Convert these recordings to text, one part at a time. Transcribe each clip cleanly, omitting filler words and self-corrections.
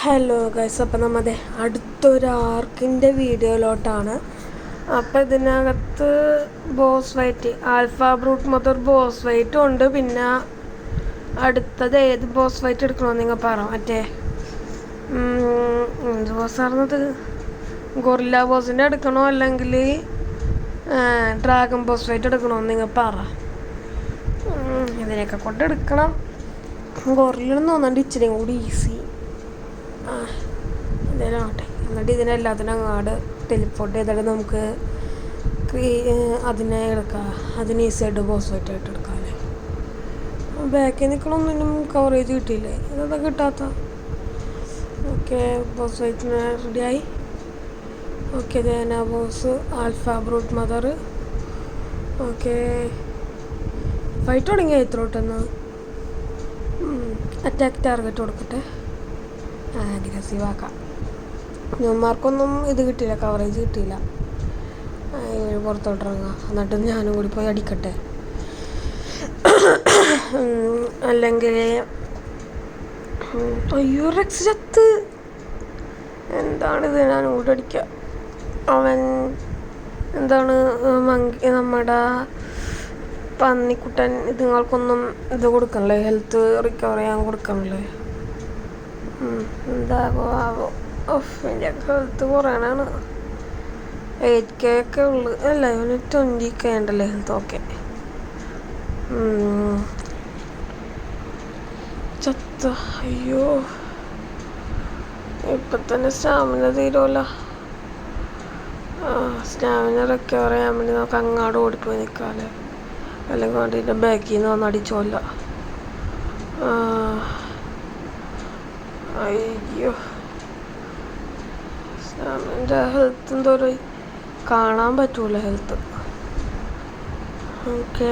Hello guys, അപ്പം നമ്മുടെ അടുത്തൊരു ആർക്കിൻ്റെ വീഡിയോയിലോട്ടാണ്. അപ്പം ഇതിനകത്ത് ബോസ് ഫൈറ്റ്, ആൽഫ ബ്രൂട്ട് മൊത്തം ബോസ് ഫൈറ്റും ഉണ്ട്. പിന്നെ അടുത്തത് ഏത് ബോസ് ഫൈറ്റ് എടുക്കണമെന്ന് നിങ്ങൾ പറ. മറ്റേ എന്ത് ബോസായിരുന്നത്, ഗൊറില്ല ബോസിൻ്റെ എടുക്കണോ അല്ലെങ്കിൽ ഡ്രാഗൺ ബോസ് ഫൈറ്റ് എടുക്കണമെന്ന് നിങ്ങൾ പറ. ഇതിനൊക്കെ കൊണ്ട് എടുക്കണം. ഗൊറില്ലെന്ന് തോന്നുന്നുണ്ട് ഇച്ചിരി കൂടി ഈസി. എന്തായാലും ആവട്ടെ. എന്നിട്ട് ഇതിനെല്ലാത്തിനും അങ്ങാട് ടെലിപ്പോർട്ട് ചെയ്തിട്ട് നമുക്ക് അതിനെ എടുക്കാം. അതിന് ഈസിയായിട്ട് ബോസ് ഫൈറ്റായിട്ട് എടുക്കാം അല്ലേ. ബാക്കിൽ നിൽക്കണമൊന്നും കവറേജ് കിട്ടിയില്ലേ, ഇതെന്താ കിട്ടാത്ത. ഓക്കെ, ബോസ് ഫൈറ്റിന് റെഡിയായി. ഓക്കെ, ദേന boss, alpha brute mother. Okay, fight തുടങ്ങിയ ഇത്രോട്ടെന്ന് അറ്റാക്ക് ടാർഗറ്റ് കൊടുക്കട്ടെ. അഗ്രസീവ് ആക്കാം. ഞമ്മമാർക്കൊന്നും ഇത് കിട്ടിയില്ല, കവറേജ് കിട്ടിയില്ല. ഇവർ പുറത്തോട്ടിറങ്ങാം. എന്നിട്ട് ഞാനും കൂടി പോയി അടിക്കട്ടെ. അല്ലെങ്കിൽ അയ്യോ, റെക്സ് ചത്ത്. എന്താണിത്, ഞാൻ കൂടെ അടിക്കാം. അവൻ എന്താണ് നമ്മുടെ പന്നിക്കുട്ടൻ ഇതുങ്ങൾക്കൊന്നും ഇത് കൊടുക്കണല്ലേ, ഹെൽത്ത് റിക്കവർ ചെയ്യാൻ കൊടുക്കണല്ലേ. എന്താകോ ആവോ. എൻ്റെ ഹെൽത്ത് കുറയാനാണ്. 8K ഒക്കെ ഉള്ളു അല്ല, ഇവന് 20K ഉണ്ടല്ലേ ഹെൽത്ത്. ഓക്കെ, ചത്ത. അയ്യോ, ഇപ്പം തന്നെ സ്റ്റാമിന തീരുമല്ലോ. സ്റ്റാമിന റിക്കവർ ചെയ്യാൻ വേണ്ടി നമുക്ക് അങ്ങാട് ഓടിപ്പോയി നിൽക്കാമല്ലേ. അല്ലെങ്കിൽ വേണ്ടിയിട്ട് ബാക്കിൽ നിന്ന് വന്ന് അടിച്ചോല്ല. അയ്യോ, എൻ്റെ ഹെൽത്ത് എന്തോ ഒരു കാണാൻ പറ്റൂല ഹെൽത്ത്. ഓക്കെ,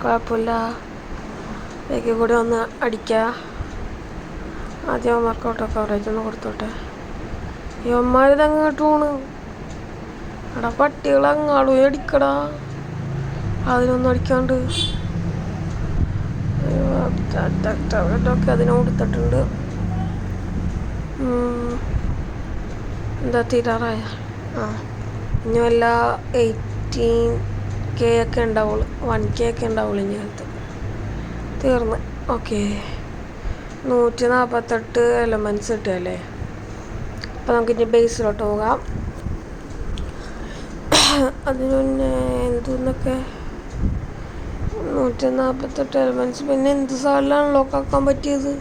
കുഴപ്പമില്ല. ബാക്കിൽ കൂടി ഒന്ന് അടിക്കുക. ആദ്യം വർക്കൗട്ട് കവറേജ് ഒന്ന് കൊടുത്തോട്ടെ. യവന്മാരിത് അങ്ങോട്ട് പോണ്. എടാ പട്ടികൾ അങ്ങാടും അടിക്കടാ. അതിനൊന്നും അടിക്കാണ്ട് ഒക്കെ അതിനെ കൊടുത്തിട്ടുണ്ട്. എന്താ തീരാറായ? ഇനി വല്ല 18K ഒക്കെ ഉണ്ടാവുള്ളൂ, 1K ഒക്കെ ഉണ്ടാവുള്ളൂ ഇനി അടുത്ത്. തീർന്ന്. ഓക്കെ, 148 എലമെൻറ്റ്സ് കിട്ടുമല്ലേ. അപ്പം നമുക്കിനി ബേസിലോട്ട് പോകാം. അതിന് മുന്നേ എന്തെന്നൊക്കെ 148 എലമെൻറ്റ്സ്. പിന്നെ എന്ത് സാധനം അൺലോക്ക് ആക്കാൻ പറ്റിയത്?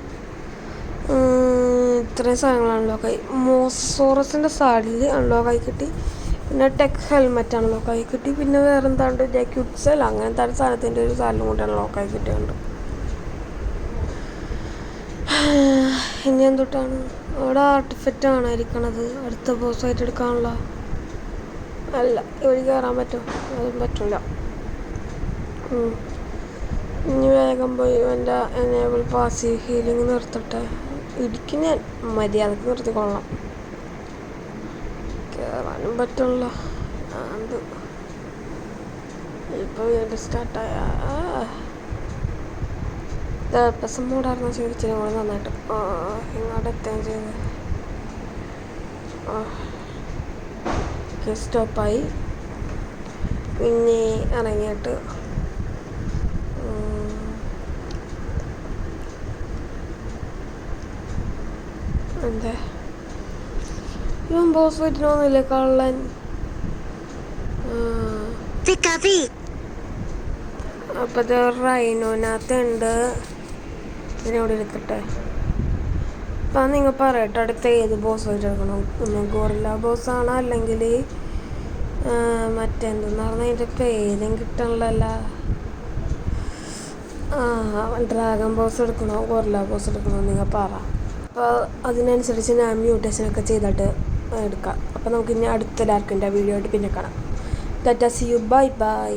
ഇത്രയും സാധനങ്ങൾ അൺലോക്കായി. മോസോറസിൻ്റെ സാഡിൽ അൺലോക്കായി കിട്ടി. പിന്നെ ടെക് ഹെൽമെറ്റ് അൺലോക്കായി കിട്ടി. പിന്നെ വേറെ എന്താണ്ട് ജാക്യുട്സൽ അങ്ങനത്തെ സാധനത്തിൻ്റെ ഒരു സാധനം കൂടി അൺലോക്കായി കിട്ടിയുണ്ട്. ഇനി എന്തൊട്ടാണ് അവിടെ ആർട്ടിഫെക്റ്റ് ആണായിരിക്കണത്. അടുത്ത ബോസായിട്ട് എടുക്കാനുള്ള അല്ല, ഇവിടെ കയറാൻ പറ്റും? അതും പറ്റില്ല. ഇനി വേഗം പോയി എൻ്റെ എനേബിൾ പാസീവ് ഹീലിംഗ് നിർത്തട്ടെ. ഇടിക്ക് ഞാൻ മര്യാദക്ക് നിർത്തിക്കൊള്ളാം. കയറാനും പറ്റുള്ള അത് ഇപ്പോൾ വീണ്ടും സ്റ്റാർട്ടായ തേപ്പസം മൂടാർന്ന ചോദിച്ചിനും കൂടെ നന്നായിട്ട് ഇങ്ങോട്ട് എത്തുകയും ചെയ്ത്. സ്റ്റോപ്പായി. പിന്നെ ഇറങ്ങിയിട്ട് എന്താ ഇവൻ ബോസ് ഫൈറ്റിനൊന്നുമില്ലേ കള്ളൻ. അപ്പം ഇത് റൈനോനകത്തുണ്ട്. ഇതിനോട് എടുക്കട്ടെ. അപ്പം നിങ്ങൾ പറയട്ടെ, അടുത്ത ഏത് ബോസ് ഫൈറ്റ് എടുക്കണം? ഒന്ന് ഗോറില്ല ബോസാണോ അല്ലെങ്കിൽ മറ്റെന്തെന്ന് പറഞ്ഞാൽ അതിൻ്റെ പേരും കിട്ടണല്ല. ഡ്രാഗൺ ബോസ് എടുക്കണോ ഗോറില്ല ബോസ് എടുക്കണോ നിങ്ങൾ പറ. അപ്പോൾ അതിനനുസരിച്ച് ഞാൻ മ്യൂട്ടേഷനൊക്കെ ചെയ്തിട്ട് എടുക്കാം. അപ്പോൾ നമുക്കിനി അടുത്ത ലാർക്കിൻ്റെ വീഡിയോ ആയിട്ട് പിന്നെ കാണാം. Tata, see you, bye by.